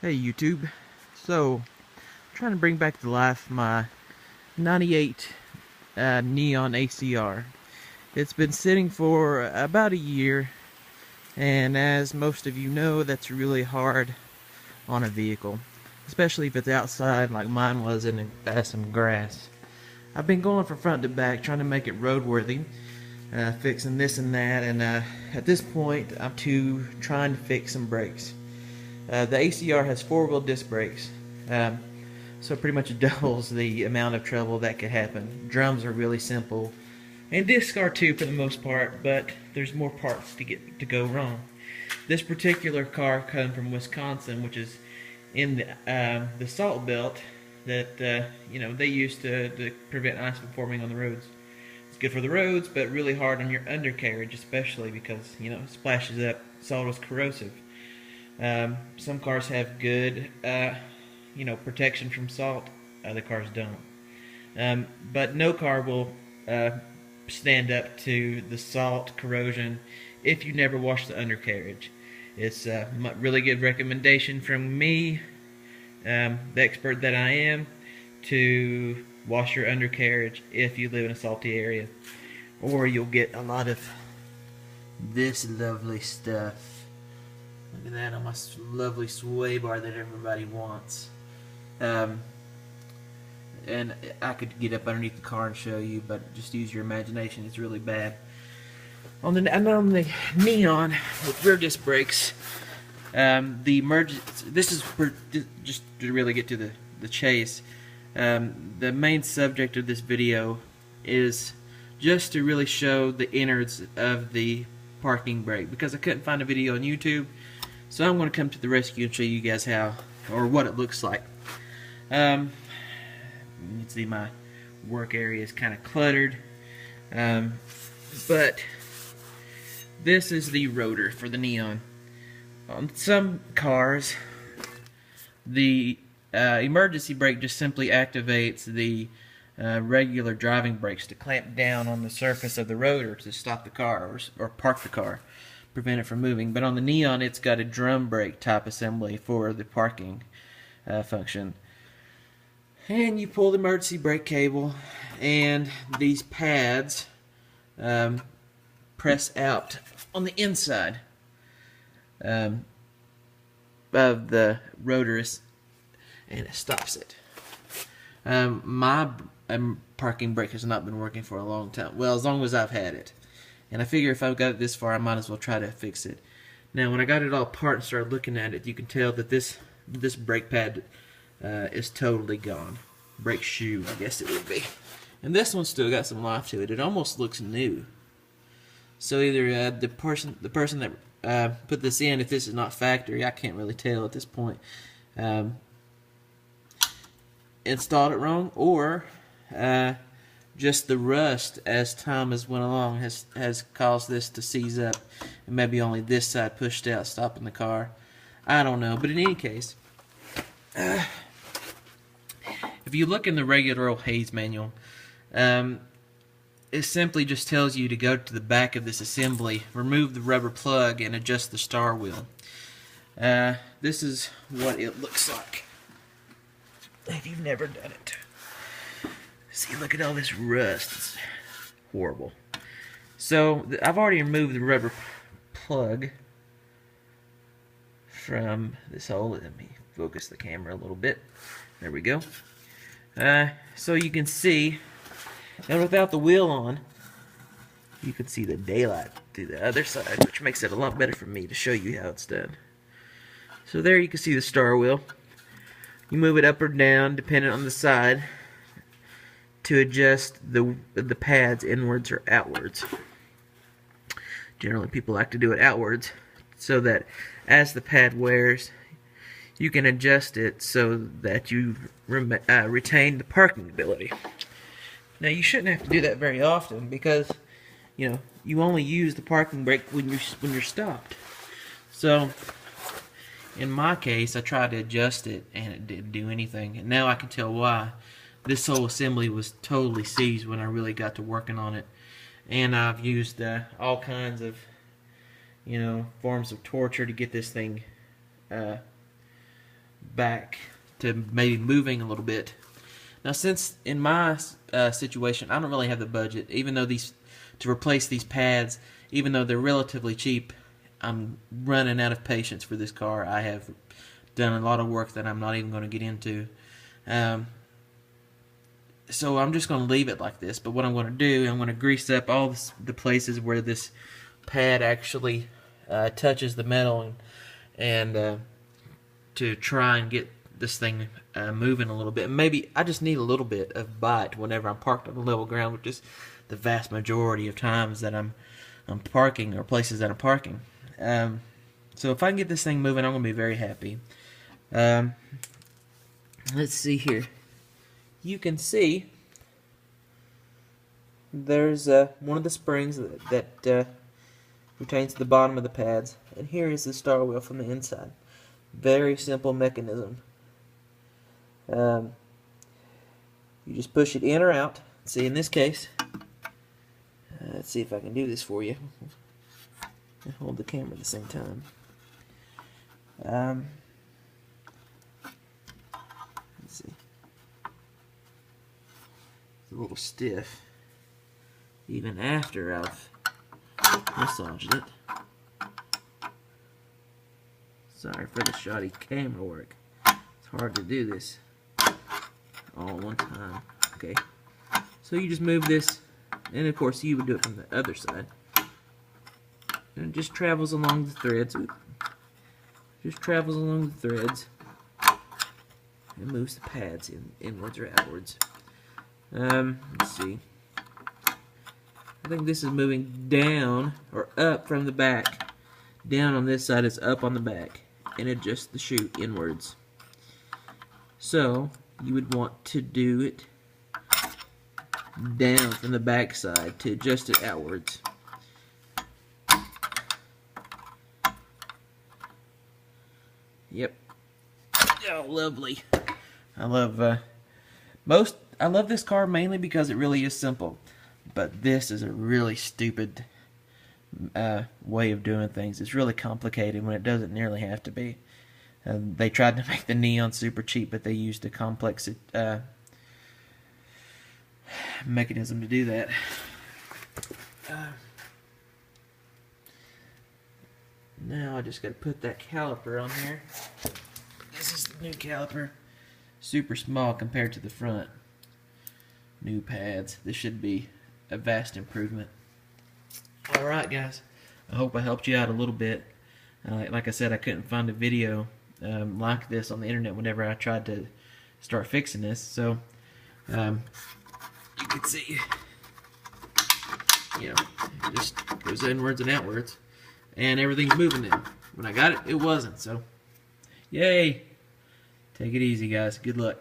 Hey YouTube, so I'm trying to bring back to life my 98 Neon ACR. It's been sitting for about a year, and as most of you know, that's really hard on a vehicle, especially if it's outside like mine was and it has some grass. I've been going from front to back trying to make it roadworthy, fixing this and that, and at this point I'm trying to fix some brakes. The ACR has four-wheel disc brakes, um, so it pretty much doubles the amount of trouble that could happen. Drums are really simple, and discs are too for the most part, but there's more parts to go wrong. This particular car comes from Wisconsin, which is in the salt belt that they use to prevent ice from forming on the roads. It's good for the roads, but really hard on your undercarriage, especially because it splashes up. Salt is corrosive. Some cars have good, protection from salt. Other cars don't. But no car will stand up to the salt corrosion if you never wash the undercarriage. It's a really good recommendation from me, the expert that I am, to wash your undercarriage if you live in a salty area, or you'll get a lot of this lovely stuff. Look at that on my lovely sway bar that everybody wants. And I could get up underneath the car and show you, but just use your imagination. It's really bad. On the Neon with rear disc brakes, the emergency. This is just to really get to the chase. The main subject of this video is just to really show the innards of the parking brake, because I couldn't find a video on YouTube. So I'm going to come to the rescue and show you guys how, or what it looks like. You can see my work area is kind of cluttered. But this is the rotor for the Neon. On some cars, the emergency brake just simply activates the regular driving brakes to clamp down on the surface of the rotor to stop the car or park the car, prevent it from moving. But on the Neon, it's got a drum brake type assembly for the parking function. And you pull the emergency brake cable, and these pads press out on the inside of the rotors, and it stops it. My parking brake has not been working for a long time. Well, as long as I've had it. And I figure if I've got it this far, I might as well try to fix it. Now, when I got it all apart and started looking at it, you can tell that this brake pad is totally gone. Brake shoe, I guess it would be. And this one's still got some life to it. It almost looks new. So either the person that put this in, if this is not factory, I can't really tell at this point, installed it wrong, or just the rust as time has went along has caused this to seize up, and maybe only this side pushed out, stopping the car. I don't know, but in any case, if you look in the regular old Hayes manual, it simply just tells you to go to the back of this assembly, remove the rubber plug, and adjust the star wheel. This is what it looks like if you've never done it. See, look at all this rust. It's horrible. So, I've already removed the rubber plug from this hole. Let me focus the camera a little bit. There we go. So you can see, and without the wheel on, you can see the daylight to the other side, which makes it a lot better for me to show you how it's done. So there you can see the star wheel. You move it up or down, depending on the side, to adjust the pads inwards or outwards. Generally, people like to do it outwards, so that as the pad wears, you can adjust it so that you retain the parking ability. Now, you shouldn't have to do that very often, because you only use the parking brake when you're stopped. So in my case, I tried to adjust it and it didn't do anything, and now I can tell why. This whole assembly was totally seized when I really got to working on it, and I've used all kinds of forms of torture to get this thing back to maybe moving a little bit. Now, since in my situation, I don't really have the budget, even though to replace these pads, even though they're relatively cheap, I'm running out of patience for this car. I have done a lot of work that I'm not even going to get into. So I'm just going to leave it like this. But what I'm going to do, I'm going to grease up all the places where this pad actually touches the metal, and to try and get this thing moving a little bit. Maybe I just need a little bit of bite whenever I'm parked on the level ground, which is the vast majority of times that I'm parking, or places that I'm parking. So if I can get this thing moving, I'm going to be very happy. Let's see here. You can see there's one of the springs that retains the bottom of the pads, and here is the star wheel from the inside. Very simple mechanism. You just push it in or out. See, in this case, let's see if I can do this for you. Hold the camera at the same time. Let's see. It's a little stiff, even after I've massaged it. Sorry for the shoddy camera work. It's hard to do this all at one time. Okay, so you just move this, and of course you would do it from the other side. And it just travels along the threads. Just travels along the threads and moves the pads inwards or outwards. Let's see. I think this is moving down or up from the back. Down on this side is up on the back, and adjust the chute inwards. So you would want to do it down from the back side to adjust it outwards. Yep. Oh, lovely. I love this car mainly because it really is simple, but this is a really stupid way of doing things. It's really complicated when it doesn't nearly have to be. They tried to make the Neon super cheap, but they used a complex mechanism to do that. Now I just got to put that caliper on here. This is the new caliper. Super small compared to the front. New pads. This should be a vast improvement. Alright guys, I hope I helped you out a little bit. Like I said, I couldn't find a video like this on the internet whenever I tried to start fixing this. So you can see, you know, it just goes inwards and outwards, and everything's moving now. When I got it, it wasn't. So, yay! Take it easy, guys. Good luck.